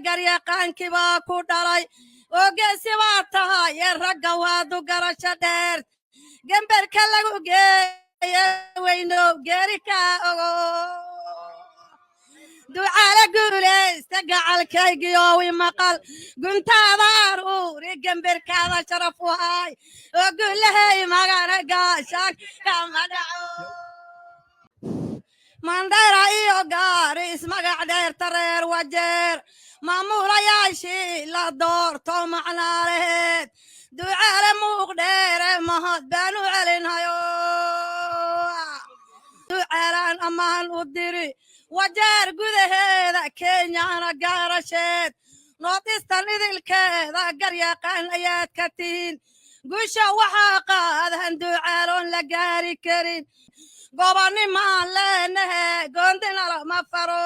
garyaqaan kibaa ku dhalay oo geesi baa tahay ragga waadu garasho dheer gemberka lagu geeye weynow geeri kaa ogo ducaale guulaysta gacalkaygiyow imaqal guntaada aruuri gemberkaada sharaf u hay oo guulahay magana gaashaan kama dhaco mandhayra iyo gaaris magac dheerta reer wajeer maamulayaashii la doorto macnaaleed ducaale muuq dheere mahad baan u celinhayo ducaalaan ammaan u diri wajeer gudaheeda kenyana gaarasheed noodistan idilkeeda garyaqaan ayaad ka tihiin guusha waxaa qaadahan ducaaloon la gaari karin gobonnimaan leenahe goondina lama faro